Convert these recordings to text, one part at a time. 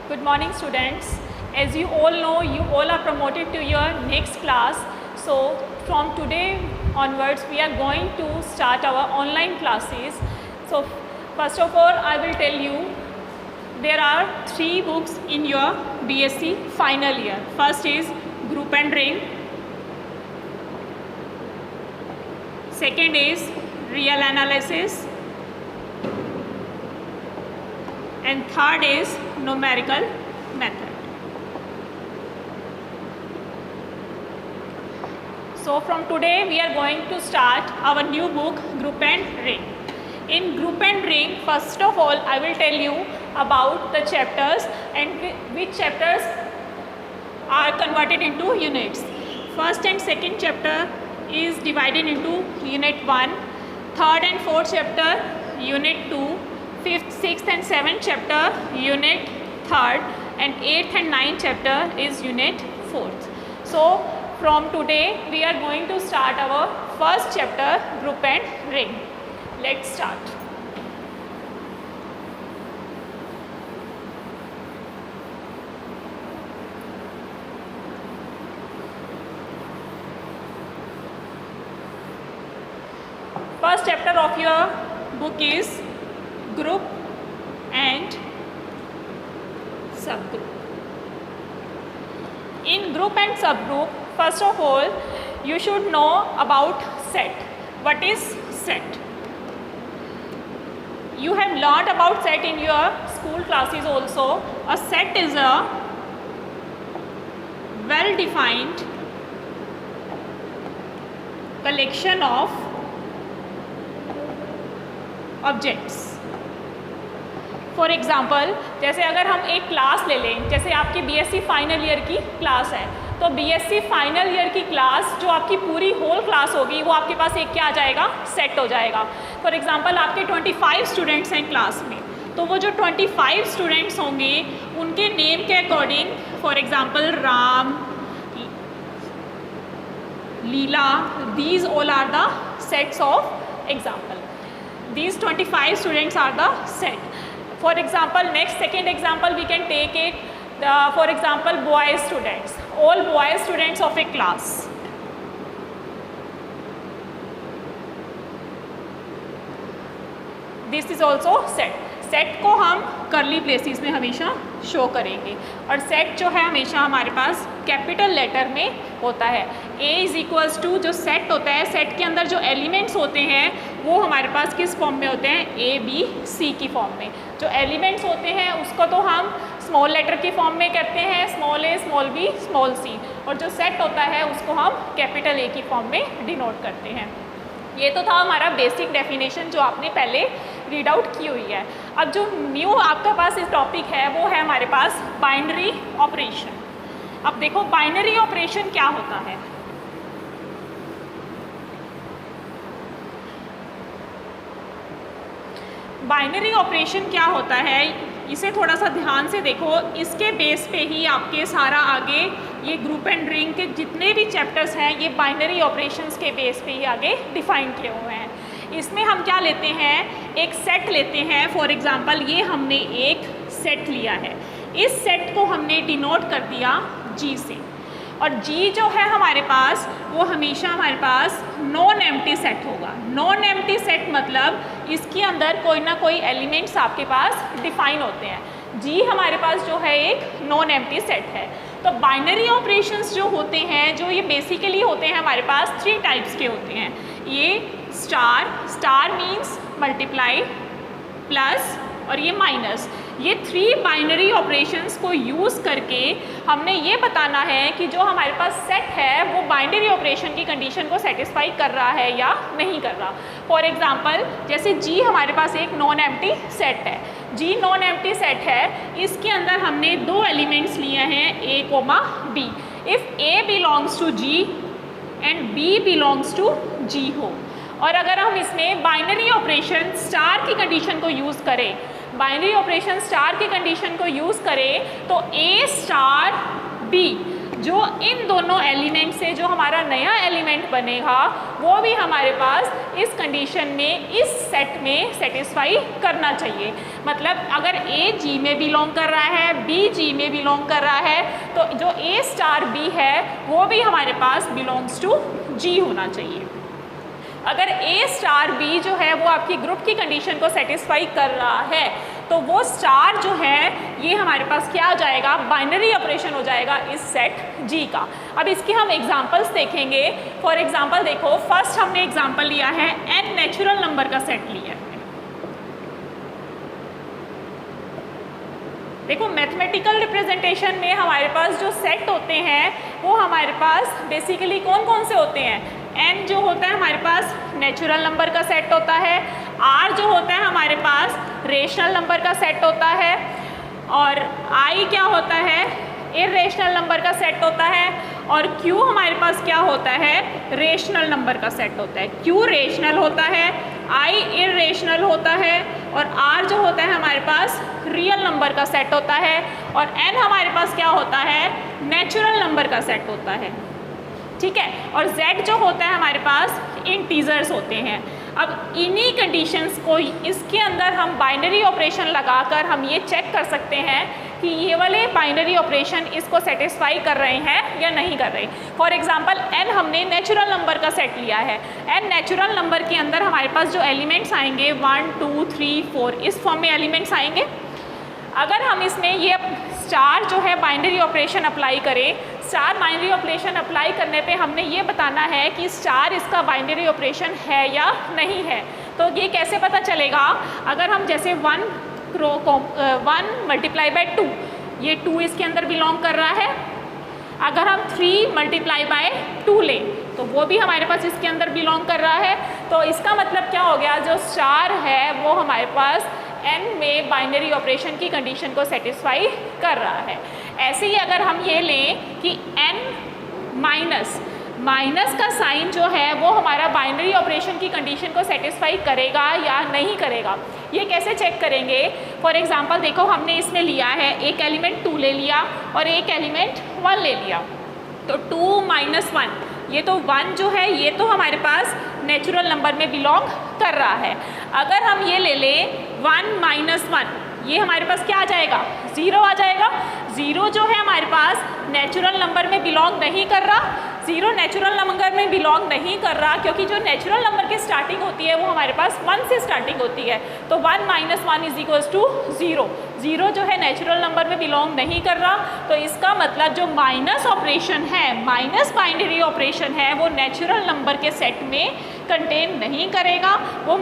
Good morning, students. As you all know, you all are promoted to your next class. So from today onwards, we are going to start our online classes. So first of all, I will tell you there are 3 books in your BSc final year. First is Group and Ring. Second is Real Analysis. And third is Numerical Method. So from today we are going to start our new book Group and Ring. In Group and Ring, first of all I will tell you about the chapters and which chapters are converted into units. First and second chapter is divided into Unit 1, third and fourth chapter Unit 2, fifth, sixth and seventh chapter Unit 3rd, and 8th and 9th chapter is Unit 4th. So from today we are going to start our first chapter Group and Ring. Let's start. First chapter of your book is Group and Subgroup. In group and subgroup, first of all, you should know about set. What is set? You have learned about set in your school classes also. A set is a well-defined collection of objects. For example, जैसे अगर हम एक class ले लें, जैसे आपकी BSc final year की class है, तो बीएससी फाइनल ईयर की क्लास जो आपकी पूरी होल क्लास होगी वो आपके पास एक क्या आ जाएगा, सेट हो जाएगा. फॉर एग्ज़ाम्पल आपके 25 स्टूडेंट्स हैं क्लास में, तो वो जो 25 स्टूडेंट्स होंगे उनके नेम के according, for example Ram, Leela, these all are the sets of example. These 25 students are the set. For example, second example we can take it, for example, boy students, all boy students of a class. This is also set. Set को हम करली places में हमेशा show करेंगे और set जो है हमेशा हमारे पास कैपिटल लेटर में होता है. A इज़ इक्वल्स टू, जो सेट होता है, सेट के अंदर जो एलिमेंट्स होते हैं वो हमारे पास किस फॉर्म में होते हैं, A, B, C की फॉर्म में. जो एलिमेंट्स होते हैं उसको तो हम स्मॉल लेटर की फॉर्म में करते हैं, small a, small b, small c, और जो सेट होता है उसको हम कैपिटल A की फॉर्म में डिनोट करते हैं. ये तो था हमारा बेसिक डेफिनेशन जो आपने पहले रीड आउट की हुई है. अब जो न्यू आपके पास इस टॉपिक है वो है हमारे पास बाइनरी ऑपरेशन. अब देखो बाइनरी ऑपरेशन क्या होता है. बाइनरी ऑपरेशन क्या होता है इसे थोड़ा सा ध्यान से देखो. इसके बेस पे ही आपके सारा आगे ये ग्रुप एंड रिंग के जितने भी चैप्टर्स हैं ये बाइनरी ऑपरेशंस के बेस पे ही आगे डिफाइन किए हुए हैं. इसमें हम क्या लेते हैं, एक सेट लेते हैं. फॉर एग्जांपल ये हमने एक सेट लिया है, इस सेट को हमने डिनोट कर दिया G से, और G जो है हमारे पास वो हमेशा हमारे पास नॉन एम्प्टी सेट होगा. नॉन एम्प्टी सेट मतलब इसके अंदर कोई ना कोई एलिमेंट्स आपके पास डिफाइन होते हैं. G हमारे पास जो है एक नॉन एम्प्टी सेट है. तो बाइनरी ऑपरेशंस जो होते हैं, जो ये बेसिकली होते हैं हमारे पास 3 टाइप्स के होते हैं. ये स्टार मीन्स मल्टीप्लाई, प्लस और ये माइनस. ये 3 बाइनरी ऑपरेशंस को यूज़ करके हमने ये बताना है कि जो हमारे पास सेट है वो बाइनरी ऑपरेशन की कंडीशन को सेटिस्फाई कर रहा है या नहीं कर रहा. फॉर एग्जांपल जैसे G हमारे पास एक नॉन एम्प्टी सेट है. G नॉन एम्प्टी सेट है, इसके अंदर हमने 2 एलिमेंट्स लिए हैं A, B. If A belongs to G and B belongs to G हो, और अगर हम इसमें बाइनरी ऑपरेशन स्टार की कंडीशन को यूज़ करें, बाइनरी ऑपरेशन स्टार की कंडीशन को यूज़ करें तो A स्टार B जो इन दोनों एलिमेंट से जो हमारा नया एलिमेंट बनेगा वो भी हमारे पास इस कंडीशन में, इस सेट में सेटिस्फाई करना चाहिए। मतलब अगर A G में बिलोंग कर रहा है, B G में बिलोंग कर रहा है, तो जो A स्टार B है वो भी हमारे पास बिलोंग्स टू G होना चाहिए। अगर A स्टार B जो है वो आपकी ग्रुप की कंडीशन को सेटिस्फाई कर रहा है तो वो स्टार जो है ये हमारे पास क्या हो जाएगा, बाइनरी ऑपरेशन हो जाएगा इस सेट G का। अब इसके हम एग्जांपल्स देखेंगे। फॉर एग्जांपल देखो, फर्स्ट हमने एग्जांपल लिया है n नेचुरल नंबर का सेट लिया है। देखो मैथमेटिकल रिप्रेजेंटेशन में हमारे पास जो सेट होते हैं वो हमारे पास बेसिकली कौन कौन से होते हैं। n जो होता है हमारे पास नेचुरल नंबर का सेट होता है, r जो होता है हमारे पास रेशनल नंबर का सेट होता है, और i क्या होता है, इर्रेशनल नंबर का सेट होता है, और q हमारे पास क्या होता है, रेशनल नंबर का सेट होता है। q रेशनल होता है, i इर्रेशनल होता है, और r जो होता है हमारे पास रियल नंबर का सेट होता है, और n हमारे पास क्या होता है, नेचुरल नंबर का सेट होता है। ठीक है, और z जो होता है हमारे पास इंटीजर्स होते हैं। अब इन्हीं कंडीशंस को इसके अंदर हम बाइनरी ऑपरेशन लगाकर हम ये चेक कर सकते हैं कि ये वाले बाइनरी ऑपरेशन इसको सेटिस्फाई कर रहे हैं या नहीं कर रहे। फॉर एग्जांपल n हमने नेचुरल नंबर का सेट लिया है। n नेचुरल नंबर के अंदर हमारे पास जो एलिमेंट्स आएंगे 1 2 3 4 इस फॉर्म में एलिमेंट्स आएंगे। अगर हम इसमें ये स्टार जो है बाइनरी ऑपरेशन अप्लाई करें, स्टार बाइनरी ऑपरेशन अप्लाई करने पे हमने ये बताना है कि स्टार इसका बाइनरी ऑपरेशन है या नहीं है। तो ये कैसे पता चलेगा, अगर हम जैसे 1 मल्टीप्लाई बाय 2, ये 2 इसके अंदर बिलोंग कर रहा है। अगर हम 3 मल्टीप्लाई बाय 2 लें तो वो भी हमारे पास इसके अंदर बिलोंग कर रहा है। तो इसका मतलब क्या हो गया, जो स्टार है वो हमारे पास n में बाइनरी ऑपरेशन की कंडीशन को सेटिस्फाई कर रहा है। ऐसे ही अगर हम ये लें कि n माइनस का साइन जो है वो हमारा बाइनरी ऑपरेशन की कंडीशन को सेटिस्फाई करेगा या नहीं करेगा, ये कैसे चेक करेंगे। फॉर एग्जांपल देखो, हमने इसमें लिया है एक एलिमेंट 2 ले लिया और एक एलिमेंट 1 ले लिया, तो 2 - 1, ये तो 1 जो है ये तो हमारे पास नेचुरल नंबर में बिलोंग कर रहा है। अगर हम ये ले लें 1 - 1, ये हमारे पास क्या आ जाएगा, 0 आ जाएगा। 0 जो है हमारे पास नेचुरल नंबर में बिलोंग नहीं कर रहा। 0 नेचुरल नंबर में बिलोंग नहीं कर रहा क्योंकि जो नेचुरल नंबर की स्टार्टिंग होती है वो हमारे पास 1 से स्टार्टिंग होती है। तो 1 - 1 = 0। 0 जो है नेचुरल नंबर में बिलोंग नहीं कर रहा, तो इसका मतलब जो माइनस ऑपरेशन है, माइनस बाइनरी ऑपरेशन है, वो नेचुरल नंबर के सेट में कंटेन नहीं करेगा, वो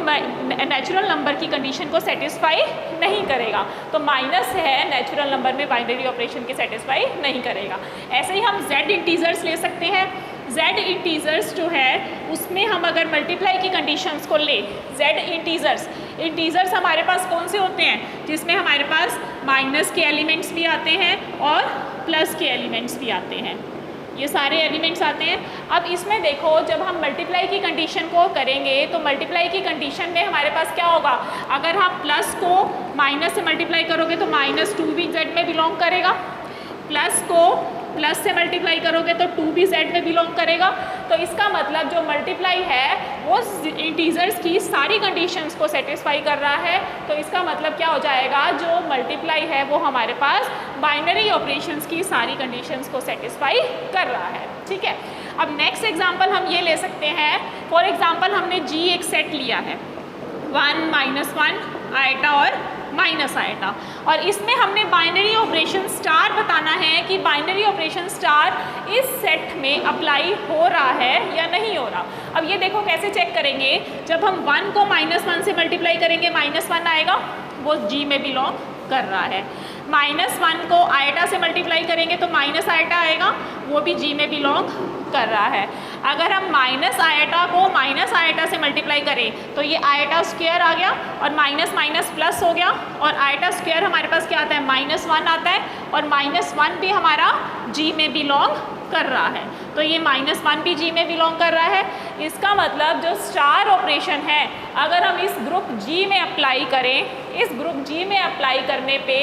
नेचुरल नंबर की कंडीशन को सेटिस्फाई नहीं करेगा। तो माइनस है नेचुरल नंबर में बाइनरी ऑपरेशन के सेटिस्फाई नहीं करेगा। ऐसे ही हम z इंटीजर्स ले सकते हैं। z इंटीजर्स जो है उसमें हम अगर मल्टीप्लाई की कंडीशंस को ले, z इंटीजर्स हमारे पास कौन से होते हैं, जिसमें हमारे पास माइनस के एलिमेंट्स भी आते हैं और प्लस के एलिमेंट्स भी आते हैं, ये सारे एलिमेंट्स आते हैं। अब इसमें देखो, जब हम मल्टीप्लाई की कंडीशन को करेंगे तो मल्टीप्लाई की कंडीशन में हमारे पास क्या होगा, अगर हम प्लस को माइनस से मल्टीप्लाई करोगे तो -2 भी z में बिलोंग करेगा, प्लस को प्लस से मल्टीप्लाई करोगे तो 2 भी z में बिलोंग करेगा। तो इसका मतलब जो मल्टीप्लाई है वो इंटीजर्स की सारी कंडीशंस को सेटिस्फाई कर रहा है। तो इसका मतलब क्या हो जाएगा, जो मल्टीप्लाई है वो हमारे पास बाइनरी ऑपरेशंस की सारी कंडीशंस को सेटिस्फाई कर रहा है। ठीक है, अब नेक्स्ट एग्जांपल हम ये ले सकते हैं। फॉर एग्जांपल हमने g एक सेट लिया है, 1 - 1 आएटा और माइनस आएटा, और इसमें हमने बाइनरी ऑपरेशन स्टार बताना है कि बाइनरी ऑपरेशन स्टार इस सेट में अप्लाई हो रहा है या नहीं हो रहा। अब ये देखो कैसे चेक करेंगे, जब हम 1 को -1 से मल्टीप्लाई करेंगे -1 आएगा, वो g में बिलोंग कर रहा है। -1 को आएटा से मल्टीप्लाई करेंगे तो माइनस आएटा आएगा, वो भी g में बिलोंग कर रहा है। अगर हम माइनस आएटा को माइनस आएटा से मल्टीप्लाई करें तो ये आएटा स्क्वायर आ गया और माइनस माइनस प्लस हो गया, और आएटा स्क्वायर हमारे पास क्या आता है, -1 आता है, और -1 भी हमारा g में बिलोंग कर रहा है। तो ये -1 भी g में बिलोंग कर रहा है। इसका मतलब जो स्टार ऑपरेशन है, अगर हम इस ग्रुप g में अप्लाई करें, इस ग्रुप g में अप्लाई करने पे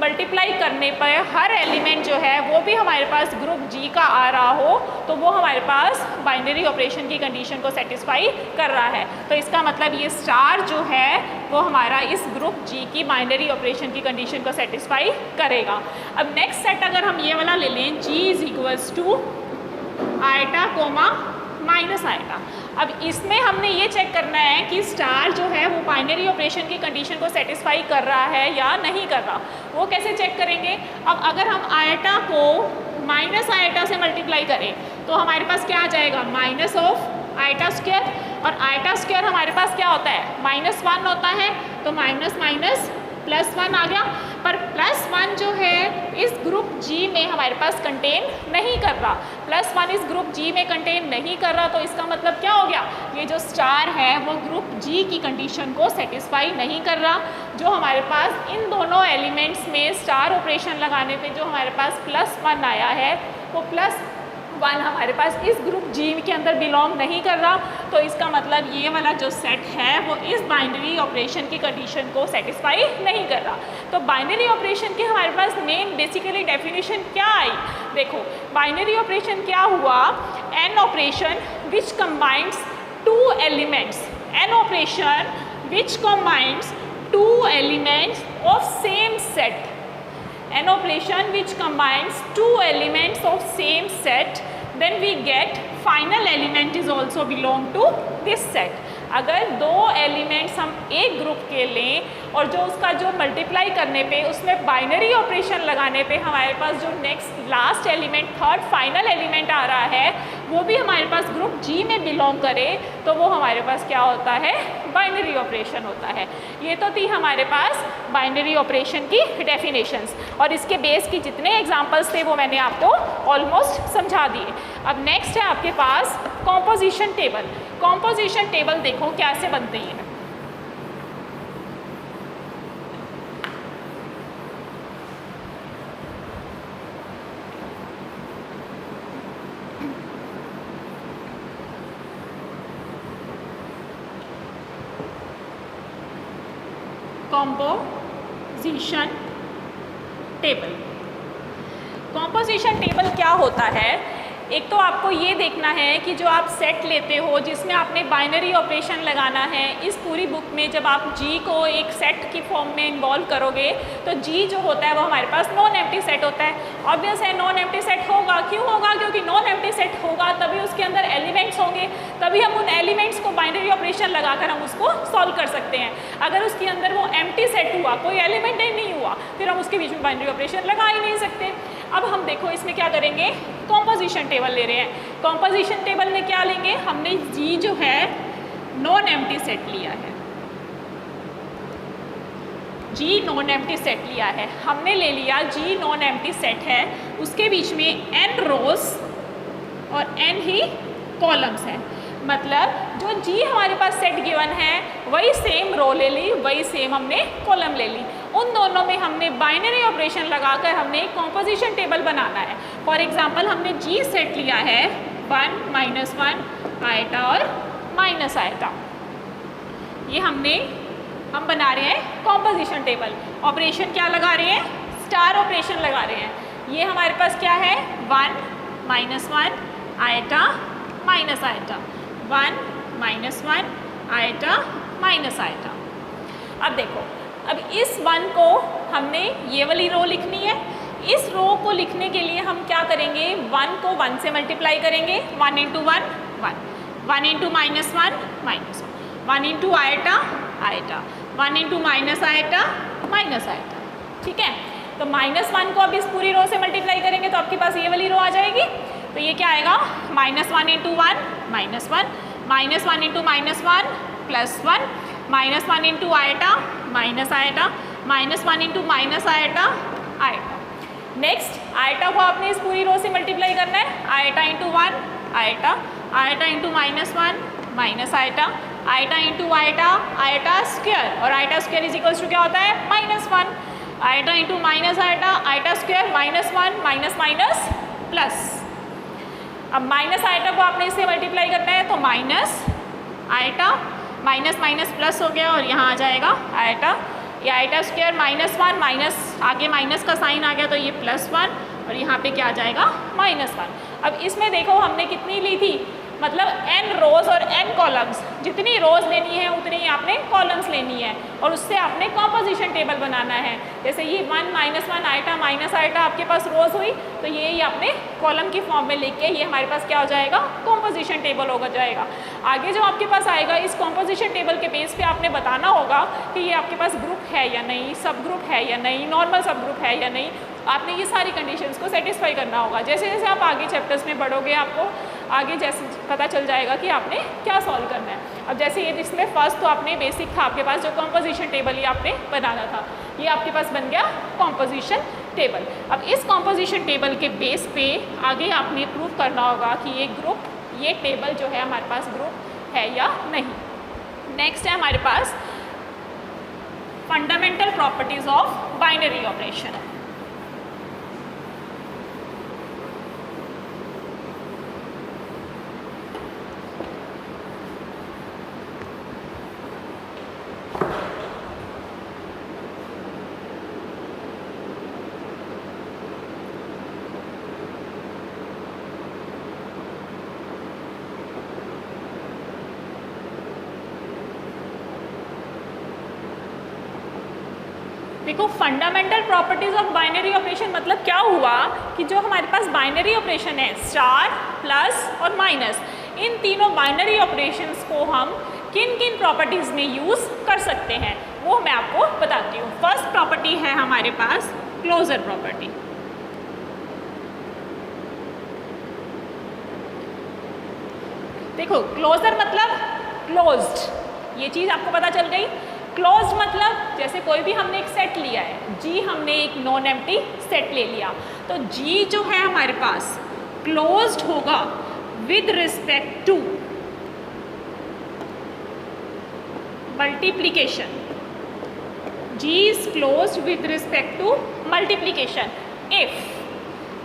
मल्टीप्लाई करने पर हर एलिमेंट जो है वो भी हमारे पास ग्रुप जी का आ रहा हो तो वो हमारे पास बाइनरी ऑपरेशन की कंडीशन को सेटिस्फाई कर रहा है। तो इसका मतलब ये स्टार जो है वो हमारा इस ग्रुप जी की बाइनरी ऑपरेशन की कंडीशन को सेटिस्फाई करेगा। अब नेक्स्ट सेट अगर हम ये वाला ले लें, G is equals to iota comma minus iota. अब इसमें हमने ये चेक करना है कि स्टार जो है वो बाइनरी ऑपरेशन की कंडीशन को सेटिस्फाई कर रहा है या नहीं कर रहा। वो कैसे चेक करेंगे? अब अगर हम आयटा को माइनस आयटा से मल्टीप्लाई करें तो हमारे पास क्या आ जाएगा? माइनस ऑफ आयटा स्क्वायर, और आयटा स्क्वायर हमारे पास क्या होता है? -1 होता है, तो माइनस माइनस +1 आ गया। पर +1 जो है इस ग्रुप जी में हमारे पास कंटेन नहीं कर रहा। +1 इस ग्रुप जी में कंटेन नहीं कर रहा, तो इसका मतलब क्या हो गया? ये जो स्टार है वो ग्रुप जी की कंडीशन को सेटिस्फाई नहीं कर रहा। जो हमारे पास इन दोनों एलिमेंट्स में स्टार ऑपरेशन लगाने पे जो हमारे पास +1 आया है वो +1 हमारे पास इस ग्रुप जी के अंदर बिलोंग नहीं कर रहा। तो इसका मतलब ये वाला जो सेट है वो इस बाइनरी ऑपरेशन की कंडीशन को सेटिस्फाई नहीं कर रहा। तो बाइनरी ऑपरेशन की हमारे पास मेन बेसिकली डेफिनेशन क्या आई? देखो, बाइनरी ऑपरेशन क्या हुआ? An operation which combines 2 elements, an operation which combines 2 elements of same set, an operation which combines 2 elements of same set, then we get final element is also belong to this set। अगर 2 elements हम एक group के लें और जो उसका जो multiply करने पे उसमें बाइनरी ऑपरेशन लगाने पे हमारे पास जो next last element third final element आ रहा है वो भी हमारे पास ग्रुप जी में बिलोंग करे तो वो हमारे पास क्या होता है? बाइनरी ऑपरेशन होता है। ये तो थी हमारे पास बाइनरी ऑपरेशन की डेफिनेशंस, और इसके बेस की जितने एग्जांपल्स थे वो मैंने आपको ऑलमोस्ट समझा दिए। अब नेक्स्ट है आपके पास कॉम्पोजिशन टेबल। कॉम्पोजिशन टेबल देखो कैसे बनते हैं। कॉम्पोजिशन टेबल, कॉम्पोजिशन टेबल क्या होता है? एक तो आपको ये देखना है कि जो आप सेट लेते हो जिसमें आपने बाइनरी ऑपरेशन लगाना है, इस पूरी बुक में जब आप जी को एक सेट की फॉर्म में इन्वॉल्व करोगे तो जी जो होता है वो हमारे पास नॉन एम्प्टी सेट होता है। ऑब्वियस है नॉन एम्प्टी सेट होगा। क्यों होगा? क्योंकि नॉन एम्प्टी सेट होगा तभी उसके अंदर एलिमेंट्स होंगे, तभी हम उन एलिमेंट्स को बाइनरी ऑपरेशन लगाकर हम उसको सॉल्व कर सकते हैं। अगर उसके अंदर वो एम्प्टी सेट हुआ, कोई एलिमेंट ही नहीं हुआ, फिर हम उसके बीच में बाइनरी ऑपरेशन लगा ही नहीं सकते। अब हम देखो इसमें क्या करेंगे, कॉम्पोजिशन टेबल ले रहे हैं। कॉम्पोजिशन टेबल में क्या लेंगे? हमने जी जो है नॉन एम्प्टी सेट लिया है, जी नॉन एम्प्टी सेट लिया है, हमने ले लिया जी नॉन एम्प्टी सेट है, उसके बीच में n रोज और n ही कॉलम्स हैं। मतलब जो जी हमारे पास सेट गिवन है वही सेम रो ले ली, वही सेम हमने कॉलम ले ली। उन दोनों में हमने बाइनरी ऑपरेशन लगाकर हमने एक कॉम्पोजिशन टेबल बनाना है। फॉर एग्जांपल हमने जी सेट लिया है 1 -1 आयटा और माइनस आयटा, ये हम बना रहे हैं कॉम्पोजिशन टेबल। ऑपरेशन क्या लगा रहे हैं? स्टार ऑपरेशन लगा रहे हैं। ये हमारे पास क्या है? 1 -1 eta minus iota, 1 -1 eta minus iota. अब देखो, अब इस 1 को हमने ये वाली रो लिखनी है। इस रो को लिखने के लिए हम क्या करेंगे? 1 को 1 से मल्टीप्लाई करेंगे, 1 × 1 1, 1 × -1 -1, 1 × iota eta, 1 × minus iota minus eta. ठीक है, तो -1 को अब इस पूरी रो से मल्टीप्लाई करेंगे तो आपके पास ये वाली रो आ जाएगी। तो ये क्या आएगा? -1 × 1 -1, -1 × -1 +1, -1 × iota minus iota, -1 × minus iota iota. Next iota को आपने इस पूरी रो से मल्टीप्लाई करना है, iota × 1 iota, iota × -1 minus iota, iota × iota iota square, और iota square is equals to क्या होता है? -1। Iota × minus iota iota square, -1 minus minus plus. अब माइनस आयटा को आपने इससे मल्टीप्लाई करना है तो minus iota, minus minus plus हो गया और यहाँ आ जाएगा आयटा ये आइटा स्क्वायर -1 माइनस आगे माइनस का साइन आ गया तो ये +1 और यहाँ पे क्या आ जाएगा -1। अब इसमें देखो हमने कितनी ली थी, मतलब n रोज़ और n कॉलम्स, जितनी रोज़ लेनी है उतनी ही आपने कॉलम्स लेनी है और उससे आपने कॉम्पोजिशन टेबल बनाना है। जैसे ये 1 -1 आइटा माइनस आइटा आपके पास रोज़ हुई तो ये ही आपने कॉलम की फॉर्म में लेके ये हमारे पास क्या हो जाएगा, कॉम्पोजिशन टेबल हो जाएगा। आगे जो आपके पास आएगा इस कॉम्पोजिशन टेबल के बेस पे आपने बताना होगा कि ये आपके पास ग्रुप है या नहीं, सब ग्रुप है या नहीं, नॉर्मल सब ग्रुप है या नहीं। आपने ये सारी कंडीशंस को सेटिस्फाई करना होगा। जैसे जैसे आप आगे चैप्टर्स में बढ़ोगे आपको आगे जैसे पता चल जाएगा कि आपने क्या सॉल्व करना है। अब जैसे ये इसमें फर्स्ट तो आपने बेसिक था आपके पास जो कॉम्पोजिशन टेबल ही आपने बनाना था, ये आपके पास बन गया कॉम्पोजिशन टेबल। अब इस कॉम्पोजिशन टेबल के बेस पे आगे आपने प्रूव करना होगा कि ये ग्रुप, ये टेबल जो है हमारे पास ग्रुप है या नहीं। नेक्स्ट है हमारे पास fundamental properties of binary operation. देखो fundamental properties of binary operation मतलब क्या हुआ कि जो हमारे पास बाइनरी ऑपरेशन है स्टार, प्लस और माइनस, इन तीनों बाइनरी ऑपरेशंस को हम किन किन प्रॉपर्टीज़ में यूज़ कर सकते हैं वो मैं आपको बताती हूँ। फर्स्ट प्रॉपर्टी है हमारे पास क्लोजर प्रॉपर्टी। देखो क्लोजर मतलब क्लोज्ड, ये चीज़ आपको पता चल गई। क्लोज्ड मतलब जैसे कोई भी हमने एक सेट लिया है, जी हमने एक नॉन एम्प्टी सेट ले लिया तो जी जो है हमारे पास क्लोज्ड होगा with respect to multiplication. G is closed with respect to multiplication if,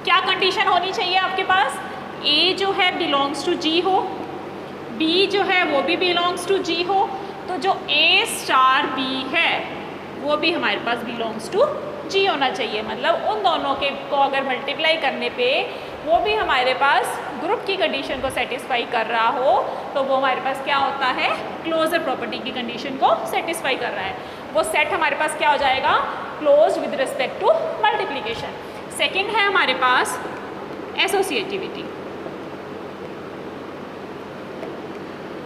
क्या कंडीशन होनी चाहिए आपके पास, ए जो है बिलोंग्स टू जी हो, बी जो है वो भी बिलोंग्स टू जी हो, तो जो ए स्टार बी है वो भी हमारे पास बिलोंग्स टू जी होना चाहिए। मतलब उन दोनों के को अगर मल्टीप्लाई करने पे वो भी हमारे पास ग्रुप की कंडीशन को सेटिस्फाई कर रहा हो तो वो हमारे पास क्या होता है, क्लोजर प्रॉपर्टी की कंडीशन को सेटिस्फाई कर रहा है। वो सेट हमारे पास क्या हो जाएगा, close with respect to multiplication. Second है हमारे पास एसोसिएटिविटी।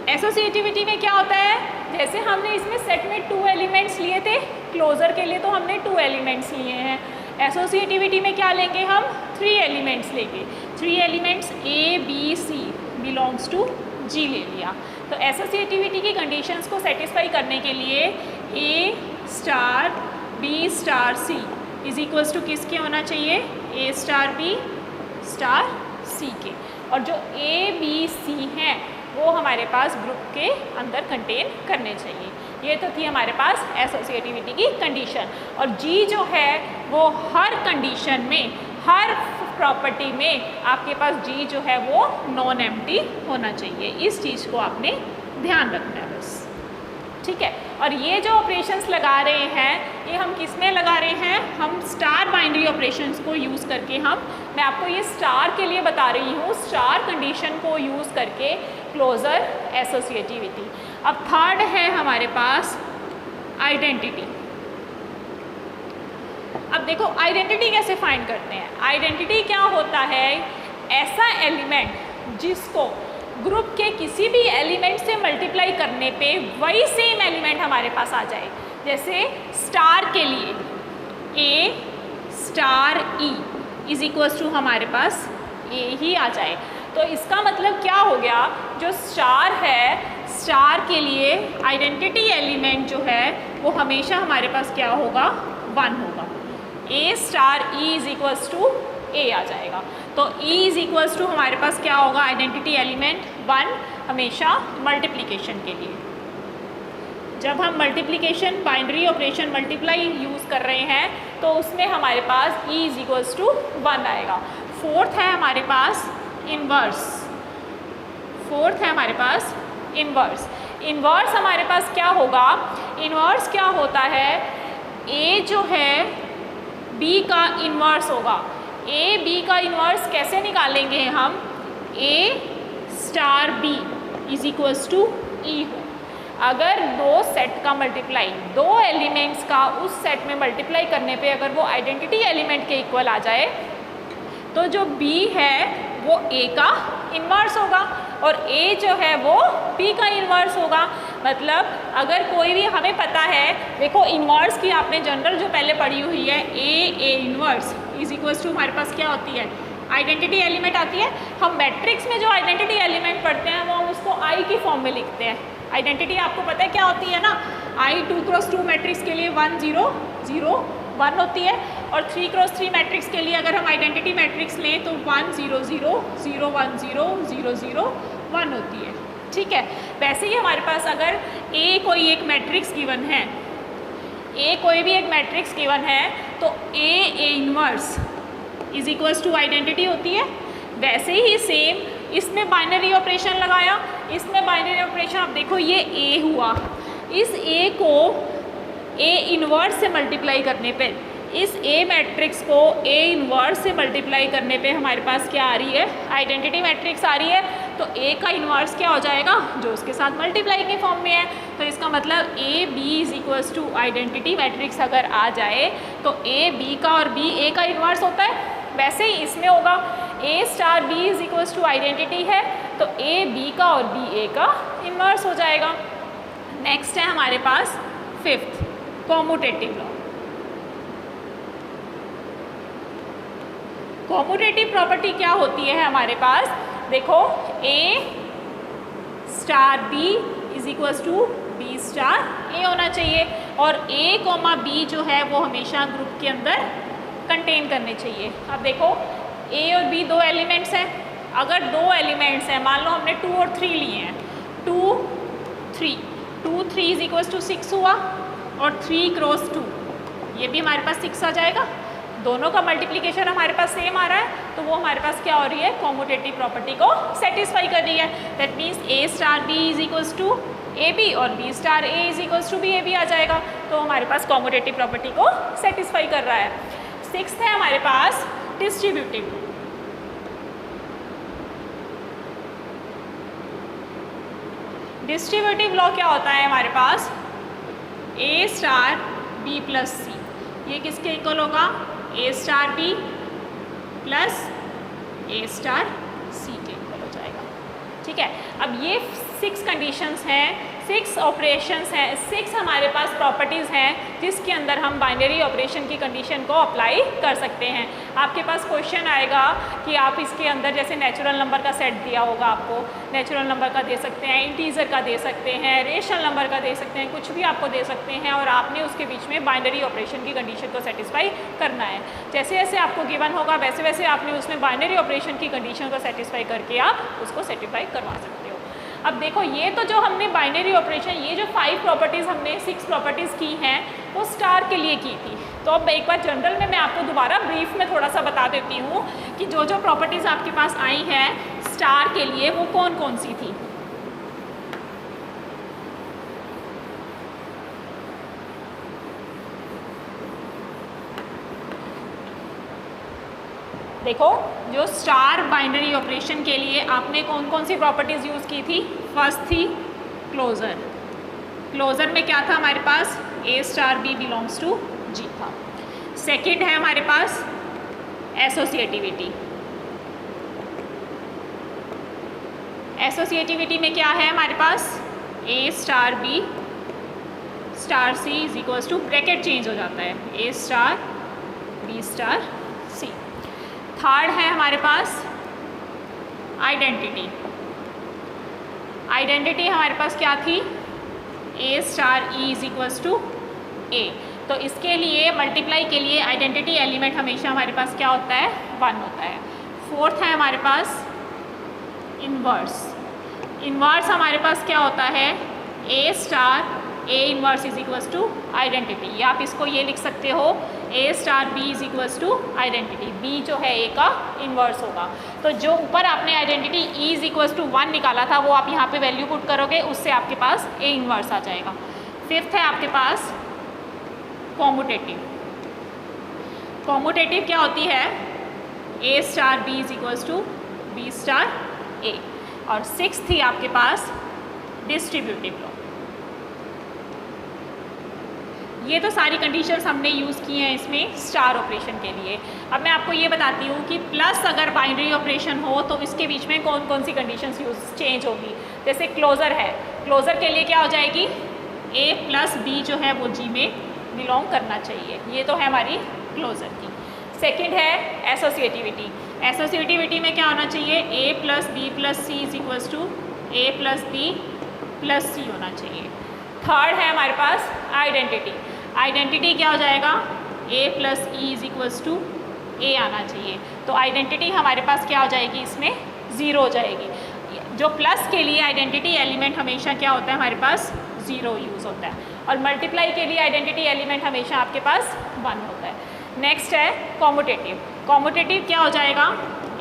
एसोसिएटिविटी में क्या होता है, जैसे हमने इसमें सेट में 2 एलिमेंट्स लिए थे, क्लोजर के लिए तो हमने 2 एलिमेंट्स लिए हैं। एसोसिएटिविटी में क्या लेंगे हम, 3 एलिमेंट्स लेंगे। 3 elements A B C belongs to G ले लिया। तो एसोसिएटिविटी की कंडीशंस को सेटिस्फाई करने के लिए A star B star C is equals to किसके होना चाहिए, A star B star C के। और जो ए बी सी हैं वो हमारे पास ग्रुप के अंदर कंटेन करने चाहिए। ये तो थी हमारे पास एसोसिएटिविटी की कंडीशन। और जी जो है वो हर कंडीशन में, हर प्रॉपर्टी में आपके पास जी जो है वो नॉन एम्प्टी होना चाहिए। इस चीज़ को आपने ध्यान रखना है बस, ठीक है। और ये जो ऑपरेशंस लगा रहे हैं ये हम किस में लगा रहे हैं, हम स्टार बाइनरी ऑपरेशंस को यूज़ करके, मैं आपको ये स्टार के लिए बता रही हूँ, स्टार कंडीशन को यूज़ करके क्लोजर एसोसिएटिविटी। अब थर्ड है हमारे पास आइडेंटिटी। अब देखो आइडेंटिटी कैसे फाइंड करते हैं। आइडेंटिटी क्या होता है, ऐसा एलिमेंट जिसको ग्रुप के किसी भी एलिमेंट से मल्टीप्लाई करने पे वही सेम एलिमेंट हमारे पास आ जाए। जैसे स्टार के लिए A star E is equals to हमारे पास ए ही आ जाए। तो इसका मतलब क्या हो गया, जो स्टार है, स्टार के लिए आइडेंटिटी एलिमेंट जो है वो हमेशा हमारे पास क्या होगा, 1 होगा। A star E is equals to A आ जाएगा। तो ई इज इक्वल्स टू हमारे पास क्या होगा, आइडेंटिटी एलिमेंट 1 हमेशा मल्टीप्लिकेशन के लिए। जब हम multiplication binary operation multiply use कर रहे हैं तो उसमें हमारे पास ई इज इक्वल्स टू 1 आएगा। फोर्थ है हमारे पास इन्वर्स। फोर्थ है हमारे पास इन्वर्स। इन्वर्स हमारे पास क्या होगा, इन्वर्स क्या होता है, ए जो है बी का इन्वर्स होगा। ए बी का इन्वर्स कैसे निकालेंगे हम? A star B is equals to E हो। अगर दो सेट का मल्टीप्लाई, दो एलिमेंट्स का उस सेट में मल्टीप्लाई करने पे अगर वो आइडेंटिटी एलिमेंट के इक्वल आ जाए तो जो B है वो A का इन्वर्स होगा और A जो है वो B का इन्वर्स होगा। मतलब अगर कोई भी, हमें पता है, देखो इन्वर्स की आपने जनरल जो पहले पढ़ी हुई है, A inverse is equals to हमारे पास क्या होती है? आइडेंटिटी एलिमेंट आती है। हम मैट्रिक्स में जो आइडेंटिटी एलिमेंट पढ़ते हैं वो हम उसको I की फॉर्म में लिखते हैं। आइडेंटिटी आपको पता है क्या होती है ना? I 2x2 मैट्रिक्स के लिए 1 0 0 1 होती है और 3x3 मैट्रिक्स के लिए अगर हम आइडेंटिटी मैट्रिक्स लें तो 1 0 0 0 1 0 0 0 1 होती है। ठीक है, वैसे ही हमारे पास अगर A कोई एक मैट्रिक्स गिवन है, A कोई भी एक मैट्रिक्स गिवन है तो A inverse is equals to identity होती है। वैसे ही सेम इसमें बाइनरी ऑपरेशन लगाया, इसमें बाइनरी ऑपरेशन, अब देखो ये A हुआ, इस A को A इन्वर्स से मल्टीप्लाई करने पे, इस A मैट्रिक्स को A इन्वर्स से मल्टीप्लाई करने पे हमारे पास क्या आ रही है? आइडेंटिटी मैट्रिक्स आ रही है। तो A का इन्वर्स क्या हो जाएगा? जो उसके साथ मल्टीप्लाई के फॉर्म में है। तो इसका मतलब A B is equals to identity matrix अगर आ जाए तो A B का और B A का इन्वर्स होता है। वैसे ही इसमें होगा A star B is equals to identity है तो A B का और B A का इन्वर्स हो जाएगा। नेक्स्ट है हमारे पास fifth, commutative law. Commutative property क्या होती है हमारे पास? देखो A star B is equals to B star A होना चाहिए और A कोमा B जो है वो हमेशा ग्रुप के अंदर कंटेन करने चाहिए। अब देखो A और B दो एलिमेंट्स हैं। अगर दो एलिमेंट्स हैं, मान लो हमने 2 और 3 लिए हैं, 2 3 इज इक्वल्स टू 6 हुआ और 3 क्रॉस 2 ये भी हमारे पास 6 आ जाएगा। दोनों का मल्टीप्लिकेशन हमारे पास सेम आ रहा है तो वो हमारे पास क्या हो रही है? कॉम्यूटेटिव प्रॉपर्टी को सेटिस्फाई कर रही है। That means A star B is equals to AB और B star A is equals to B AB आ जाएगा। तो हमारे पास कॉम्यूटेटिव प्रॉपर्टी को सेटिस्फाई कर रहा है। सिक्स्थ है हमारे पास डिस्ट्रीब्यूटिव। डिस्ट्रीब्यूटिव लॉ क्या होता है हमारे पास? A star B plus C, ये किसके इक्वल होगा? A star B plus A star C के इक्वल हो जाएगा। ठीक है, अब ये 6 कंडीशंस हैं, 6 ऑपरेशंस हैं, 6 हमारे पास प्रॉपर्टीज़ हैं जिसके अंदर हम बाइनरी ऑपरेशन की कंडीशन को अप्लाई कर सकते हैं। आपके पास क्वेश्चन आएगा कि आप इसके अंदर जैसे नेचुरल नंबर का सेट दिया होगा, आपको नेचुरल नंबर का दे सकते हैं, इंटीजर का दे सकते हैं, रेशनल नंबर का दे सकते हैं, कुछ भी आपको दे सकते हैं और आपने उसके बीच में बाइनरी ऑपरेशन की कंडीशन को सेटिस्फाई करना है। जैसे जैसे आपको गिवन होगा वैसे वैसे आपने उसमें बाइनरी ऑपरेशन की कंडीशन को सेटिस्फाई करके आप उसको सेटिस्फाई करवा सकते हो। अब देखो ये तो जो हमने बाइनरी ऑपरेशन, ये जो 5 प्रॉपर्टीज़ हमने 6 प्रॉपर्टीज़ की हैं वो स्टार के लिए की थी। तो अब एक बार जनरल में मैं आपको दोबारा ब्रीफ में थोड़ा सा बता देती हूँ कि जो जो प्रॉपर्टीज़ आपके पास आई हैं स्टार के लिए वो कौन कौन सी थी। देखो जो स्टार बाइनरी ऑपरेशन के लिए आपने कौन कौन सी प्रॉपर्टीज़ यूज़ की थी? फर्स्ट थी क्लोजर। क्लोजर में क्या था हमारे पास? A star B belongs to G था। सेकंड है हमारे पास एसोसिएटिविटी। एसोसिएटिविटी में क्या है हमारे पास? A star B star C is equals to, bracket change हो जाता है, A star B star C। Third है हमारे पास आइडेंटिटी। आइडेंटिटी हमारे पास क्या थी? A star E is equals to A। तो इसके लिए मल्टीप्लाई के लिए आइडेंटिटी एलिमेंट हमेशा हमारे पास क्या होता है? 1 होता है। फोर्थ है हमारे पास इन्वर्स। इन्वर्स हमारे पास क्या होता है? A star A inverse is equals to identity, या आप इसको ये लिख सकते हो A star B is equals to identity. B जो है A का इन्वर्स होगा। तो जो ऊपर आपने identity E is equals to 1 निकाला था वो आप यहाँ पे वैल्यू पुट करोगे, उससे आपके पास A इन्वर्स आ जाएगा। फिफ्थ है आपके पास कॉम्यूटेटिव। कॉम्यूटेटिव क्या होती है? A star B is equals to B star A. और 6th थी आपके पास डिस्ट्रीब्यूटिव लॉ। ये तो सारी कंडीशंस हमने यूज़ की हैं इसमें स्टार ऑपरेशन के लिए। अब मैं आपको ये बताती हूँ कि प्लस अगर बाइनरी ऑपरेशन हो तो इसके बीच में कौन कौन सी कंडीशंस चेंज होगी। जैसे क्लोज़र है, क्लोज़र के लिए क्या हो जाएगी? ए प्लस बी जो है वो जी में बिलोंग करना चाहिए। ये तो है हमारी क्लोज़र की। सेकेंड है एसोसिएटिविटी। एसोसिएटिविटी में क्या होना चाहिए? A plus B plus C is equals to A plus B plus C होना चाहिए। थर्ड है हमारे पास आइडेंटिटी। आइडेंटिटी क्या हो जाएगा? A plus E is equals to A आना चाहिए। तो आइडेंटिटी हमारे पास क्या हो जाएगी? इसमें 0 हो जाएगी। जो प्लस के लिए आइडेंटिटी एलिमेंट हमेशा क्या होता है? हमारे पास 0 यूज़ होता है। और मल्टीप्लाई के लिए आइडेंटिटी एलिमेंट हमेशा आपके पास 1 होता है। नेक्स्ट है कॉम्यूटेटिव। कॉम्यूटेटिव क्या हो जाएगा?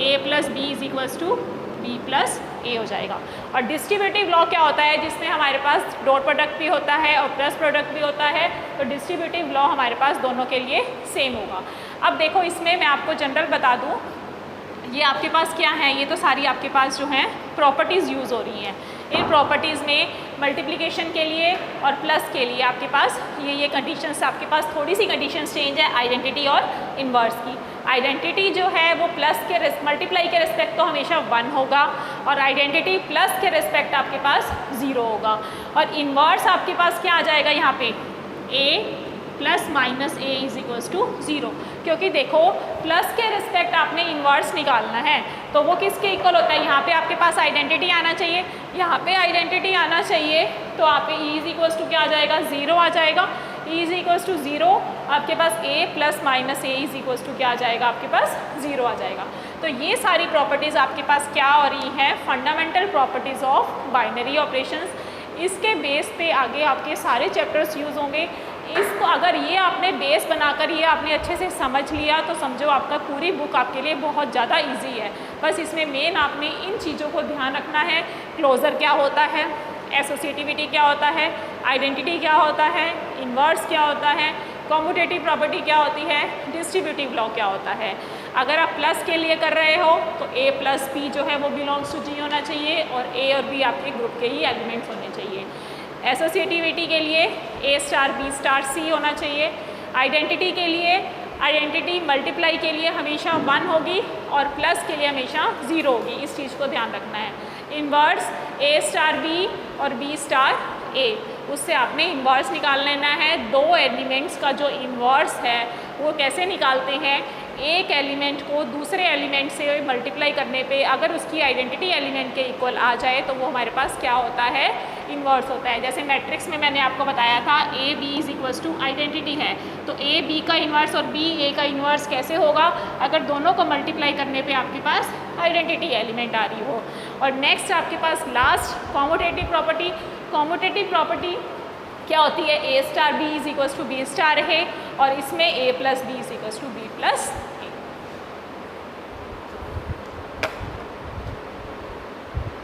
A plus B is equals to B plus A हो जाएगा। और डिस्ट्रीब्यूटिव लॉ क्या होता है? जिसमें हमारे पास डॉट प्रोडक्ट भी होता है और प्लस प्रोडक्ट भी होता है। तो डिस्ट्रीब्यूटिव लॉ हमारे पास दोनों के लिए सेम होगा। अब देखो इसमें मैं आपको जनरल बता दूँ, ये आपके पास क्या है? ये तो सारी आपके पास जो हैं प्रॉपर्टीज़ यूज़ हो रही हैं। इन प्रॉपर्टीज़ में मल्टीप्लिकेशन के लिए और प्लस के लिए आपके पास ये कंडीशंस, आपके पास थोड़ी सी कंडीशंस चेंज है आइडेंटिटी और इन्वर्स की। आइडेंटिटी जो है वो प्लस के मल्टीप्लाई के रिस्पेक्ट तो हमेशा 1 होगा और आइडेंटिटी प्लस के रिस्पेक्ट आपके पास 0 होगा। और इन्वर्स आपके पास क्या आ जाएगा यहाँ पे? A plus minus A is equals to 0। क्योंकि देखो प्लस के रिस्पेक्ट आपने इन्वर्स निकालना है तो वो किसके इक्वल होता है? यहाँ पे आपके पास आइडेंटिटी आना चाहिए, यहाँ पे आइडेंटिटी आना चाहिए। तो आप पे ई इज इक्वल्स टू क्या आ जाएगा? 0 आ जाएगा। ई इज इक्वल्स टू 0 आपके पास A plus minus A is equals to क्या आ जाएगा? आपके पास 0 आ जाएगा। तो ये सारी प्रॉपर्टीज़ आपके पास क्या हो रही हैं? Fundamental properties of binary operations. इसके बेस पे आगे आपके सारे चैप्टर्स यूज़ होंगे। इसको अगर ये आपने बेस बनाकर ये आपने अच्छे से समझ लिया तो समझो आपका पूरी बुक आपके लिए बहुत ज़्यादा इजी है। बस इसमें मेन आपने इन चीज़ों को ध्यान रखना है। क्लोज़र क्या होता है, एसोसिएटिविटी क्या होता है, आइडेंटिटी क्या होता है, इन्वर्स क्या होता है, कॉम्यूटेटिव प्रॉपर्टी क्या होती है, डिस्ट्रीब्यूटिव लॉ क्या होता है। अगर आप प्लस के लिए कर रहे हो तो ए प्लस बी जो है वो बिलोंग्स टू जी होना चाहिए और ए और बी आपके ग्रुप के ही एलिमेंट्स होने चाहिए। एसोसिएटिविटी के लिए ए स्टार बी स्टार सी होना चाहिए। आइडेंटिटी के लिए आइडेंटिटी मल्टीप्लाई के लिए हमेशा 1 होगी और प्लस के लिए हमेशा 0 होगी। इस चीज़ को ध्यान रखना है। इन्वर्स ए स्टार बी और बी स्टार ए, उससे आपने इन्वर्स निकाल लेना है। 2 एलिमेंट्स का जो इन्वर्स है वो कैसे निकालते हैं? एक एलिमेंट को दूसरे एलिमेंट से मल्टीप्लाई करने पे अगर उसकी आइडेंटिटी एलिमेंट के इक्वल आ जाए तो वो हमारे पास क्या होता है? इन्वर्स होता है। जैसे मैट्रिक्स में मैंने आपको बताया था A B is equals to identity है, तो ए बी का इन्वर्स और बी ए का इन्वर्स कैसे होगा? अगर दोनों को मल्टीप्लाई करने पे आपके पास आइडेंटिटी एलिमेंट आ रही हो। और नेक्स्ट आपके पास last commutative property. Commutative property क्या होती है? A star B is equals to B star है और इसमें A plus B is equals to B plus